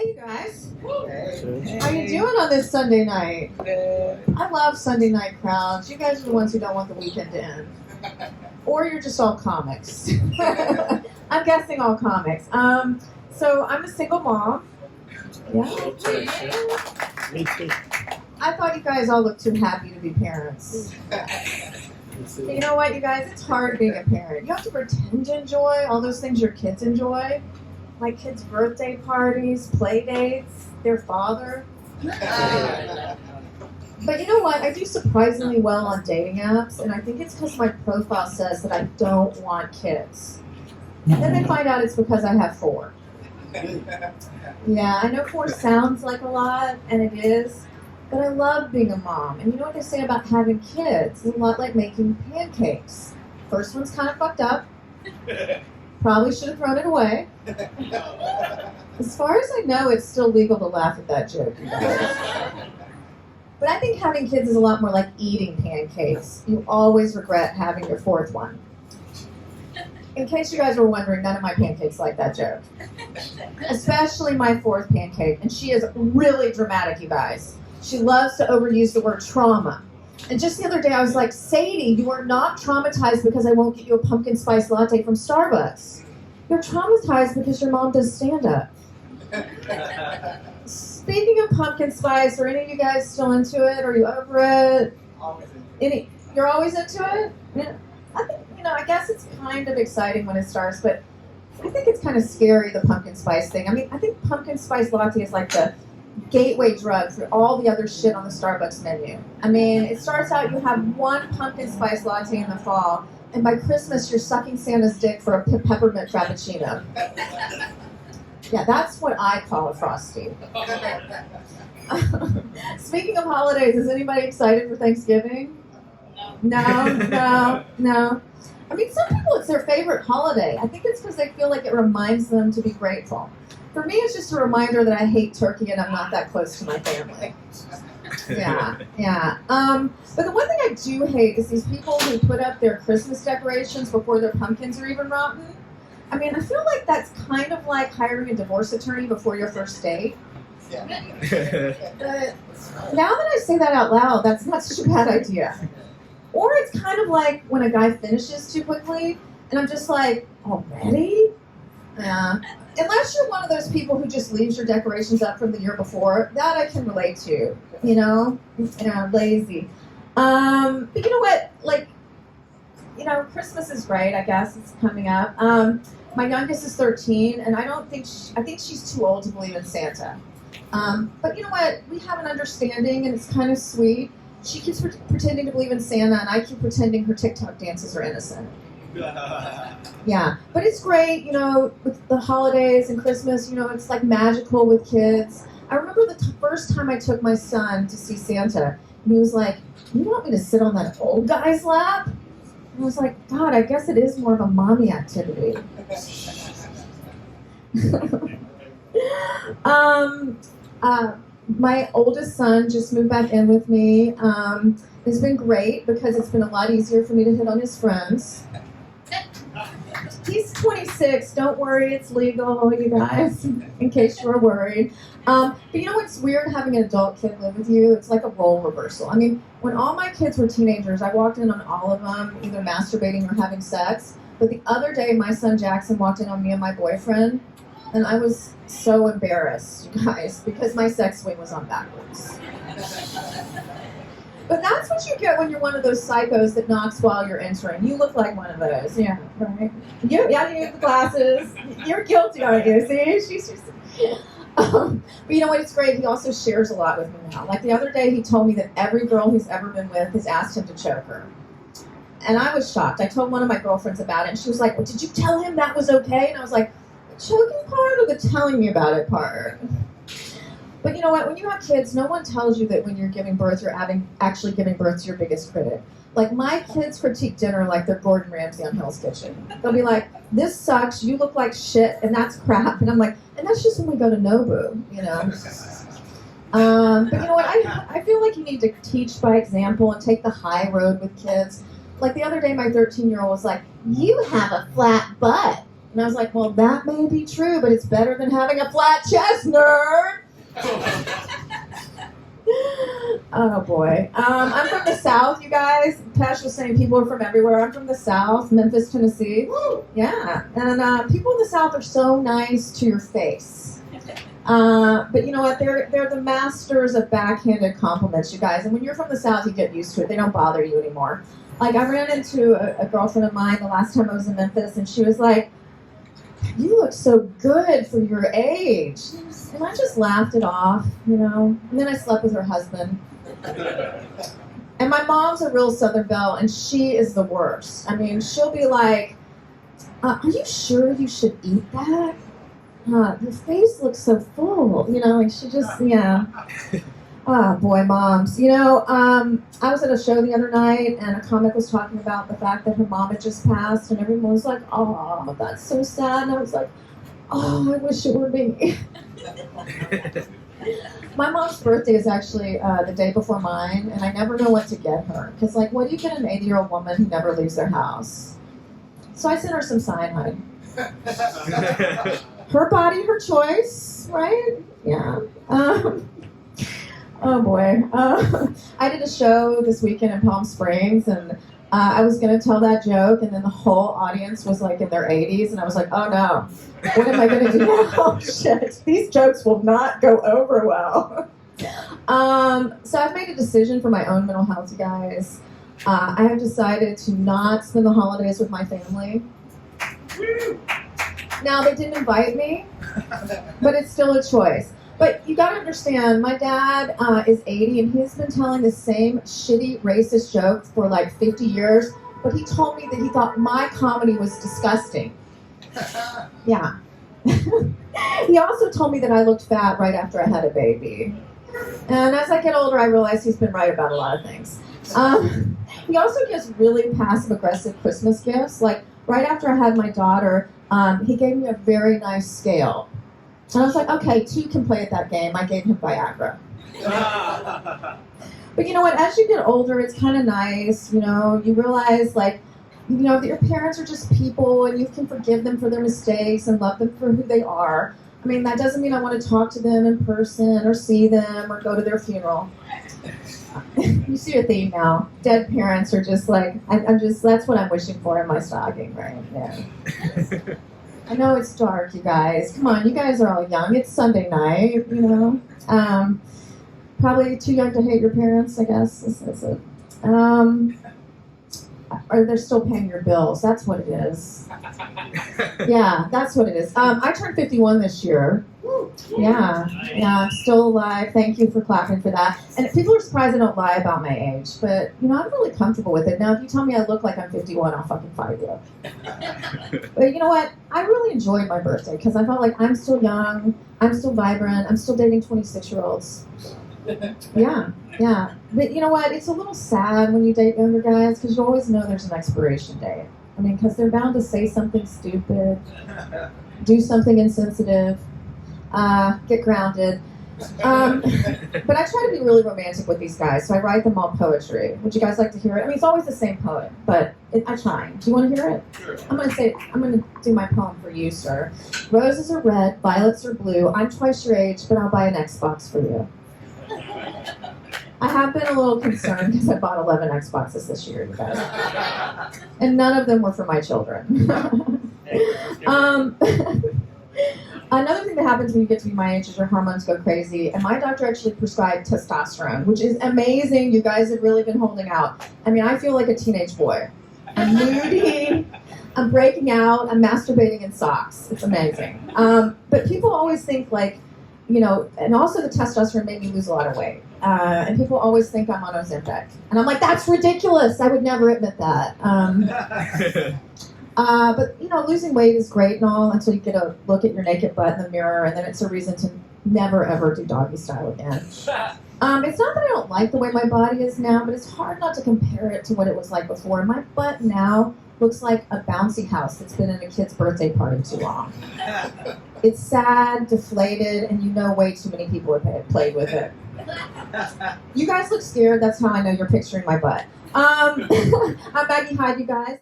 Hey, you guys. Hey. How you doing on this Sunday night? Good. I love Sunday night crowds. You guys are the ones who don't want the weekend to end. Or you're just all comics. I'm guessing all comics. So I'm a single mom. Yeah. Me too. I thought you guys all looked too happy to be parents. But you know what, you guys? It's hard being a parent. You have to pretend to enjoy all those things your kids enjoy. Like kids' birthday parties, play dates, their father. But you know what? I do surprisingly well on dating apps, and I think it's because my profile says that I don't want kids. And then they find out it's because I have 4. Yeah, I know 4 sounds like a lot, and it is, but I love being a mom. And you know what they say about having kids? It's a lot like making pancakes. First one's kind of fucked up. Probably should have thrown it away. As far as I know, it's still legal to laugh at that joke. But I think having kids is a lot more like eating pancakes. You always regret having your 4th one. In case you guys were wondering, none of my pancakes like that joke. Especially my 4th pancake. And she is really dramatic, you guys. She loves to overuse the word trauma. And just the other day, I was like, Sadie, you are not traumatized because I won't get you a pumpkin spice latte from Starbucks. You're traumatized because your mom does stand-up. Speaking of pumpkin spice, are any of you guys still into it? Are you over it? You're always into it? Yeah. I think, I guess it's kind of exciting when it starts, but I think it's kind of scary, the pumpkin spice thing. I mean, I think pumpkin spice latte is like the gateway drug for all the other shit on the Starbucks menu. I mean, it starts out, you have 1 pumpkin spice latte in the fall, and by Christmas, you're sucking Santa's dick for a peppermint frappuccino. Yeah, that's what I call a Frosty. Speaking of holidays, is anybody excited for Thanksgiving? No. I mean, some people, it's their favorite holiday. I think it's because they feel like it reminds them to be grateful. For me, it's just a reminder that I hate turkey and I'm not that close to my family. Yeah. But the one thing I do hate is these people who put up their Christmas decorations before their pumpkins are even rotten. I mean, I feel like that's kind of like hiring a divorce attorney before your first date. But now that I say that out loud, that's not such a bad idea. Or it's kind of like when a guy finishes too quickly, and I'm just like, already? Yeah. Unless you're one of those people who just leaves your decorations up from the year before, that I can relate to, lazy. But you know what, Christmas is great, I guess, it's coming up. My youngest is 13, and I think she's too old to believe in Santa. But you know what, we have an understanding, and it's kind of sweet. She keeps pretending to believe in Santa, and I keep pretending her TikTok dances are innocent. Yeah, but it's great, with the holidays and Christmas, it's like magical with kids. I remember the first time I took my son to see Santa, and he was like, you want me to sit on that old guy's lap? And I was like, God, I guess it is more of a mommy activity. My oldest son just moved back in with me. It's been great because it's been a lot easier for me to hit on his friends. He's 26. Don't worry, it's legal, you guys, in case you were worried. But you know what's weird having an adult kid live with you? It's like a role reversal. I mean, when all my kids were teenagers, I walked in on all of them either masturbating or having sex. But the other day, my son Jackson walked in on me and my boyfriend, and I was so embarrassed, you guys, because my sex swing was on backwards. But that's what you get when you're one of those psychos that knocks while you're entering. You look like one of those. Yeah, right? You have the glasses. You're guilty, aren't you? See? But you know what? It's great. He also shares a lot with me now. Like the other day, he told me that every girl he's ever been with has asked him to choke her. And I was shocked. I told one of my girlfriends about it, and she was like, well, did you tell him that was okay? And I was like, the choking part or the telling me about it part? But you know what? When you have kids, no one tells you that when you're giving birth, you're actually giving birth to your biggest critic. Like, my kids critique dinner like they're Gordon Ramsay on Hell's Kitchen. They'll be like, this sucks, you look like shit, and that's crap. And I'm like, and that's just when we go to Nobu, But you know what? I feel like you need to teach by example and take the high road with kids. Like the other day, my 13-year-old was like, you have a flat butt. And I was like, well, that may be true, but it's better than having a flat chest, nerd. Oh boy. I'm from the South, you guys. Pesh was saying people are from everywhere. I'm from the South, Memphis, Tennessee. Yeah. And people in the South are so nice to your face. But you know what? They're the masters of backhanded compliments, you guys. And when you're from the South, you get used to it. They don't bother you anymore. Like, I ran into a girlfriend of mine the last time I was in Memphis, and she was like, you look so good for your age. And I just laughed it off, you know. And then I slept with her husband. And my mom's a real Southern belle, and she is the worst. I mean, she'll be like, are you sure you should eat that? Your face looks so full, you know, like she just, yeah. Oh, boy, moms. You know, I was at a show the other night, and a comic was talking about the fact that her mom had just passed, and everyone was like, oh, that's so sad. And I was like, oh, I wish it were me. My mom's birthday is actually the day before mine, and I never know what to get her. Because, like, what do you get an 80-year-old woman who never leaves their house? So I sent her some cyanide. Her body, her choice, right? Yeah. Oh boy. I did a show this weekend in Palm Springs, and I was going to tell that joke, and then the whole audience was like in their 80s, and I was like, oh no, what am I going to do now? Shit, these jokes will not go over well. So I've made a decision for my own mental health, you guys. I have decided to not spend the holidays with my family. Now, they didn't invite me, but it's still a choice. But you gotta understand, my dad is 80, and he's been telling the same shitty racist joke for like 50 years, but he told me that he thought my comedy was disgusting. Yeah. He also told me that I looked fat right after I had a baby. And as I get older, I realize he's been right about a lot of things. He also gives really passive-aggressive Christmas gifts. Like, right after I had my daughter, he gave me a very nice scale. And I was like, okay, 2 can play at that game. I gave him Viagra. But you know what? As you get older, it's kind of nice. You know, you realize, like, you know, that your parents are just people, and you can forgive them for their mistakes and love them for who they are. I mean, that doesn't mean I want to talk to them in person or see them or go to their funeral. You see a theme now. Dead parents are just like, that's what I'm wishing for in my stocking, right? Yeah. I know it's dark, you guys. Come on, you guys are all young. It's Sunday night, you know. Probably too young to hate your parents, I guess. Is it? Or they're still paying your bills. That's what it is. Yeah, that's what it is. I turned 51 this year. Yeah, I'm still alive. Thank you for clapping for that. And people are surprised I don't lie about my age, but you know, I'm really comfortable with it. Now, if you tell me I look like I'm 51, I'll fucking fight you. But you know what? I really enjoyed my birthday because I felt like I'm still young, I'm still vibrant, I'm still dating 26-year-olds. Yeah. But you know what? It's a little sad when you date younger guys because you always know there's an expiration date. I mean, because they're bound to say something stupid, do something insensitive, get grounded. But I try to be really romantic with these guys, so I write them all poetry. Would you guys like to hear it? I mean, it's always the same poet, but I try. Do you want to hear it? Sure. I'm going to do my poem for you, sir. Roses are red, violets are blue. I'm twice your age, but I'll buy an Xbox for you. I have been a little concerned because I bought 11 Xboxes this year, you guys. And none of them were for my children. Another thing that happens when you get to be my age is your hormones go crazy. And my doctor actually prescribed testosterone, which is amazing. You guys have really been holding out. I mean, I feel like a teenage boy. I'm moody. I'm breaking out. I'm masturbating in socks. It's amazing. But people always think like, you know, and also the testosterone made me lose a lot of weight. And people always think I'm on Ozempic. And I'm like, that's ridiculous. I would never admit that. But, you know, losing weight is great and all until you get a look at your naked butt in the mirror, and then it's a reason to never, ever do doggy style again. It's not that I don't like the way my body is now, but it's hard not to compare it to what it was like before. My butt now looks like a bouncy house that's been in a kid's birthday party too long. It's sad, deflated, and you know way too many people have played with it. You guys look scared. That's how I know you're picturing my butt. I'm Maggie Hyde, you guys.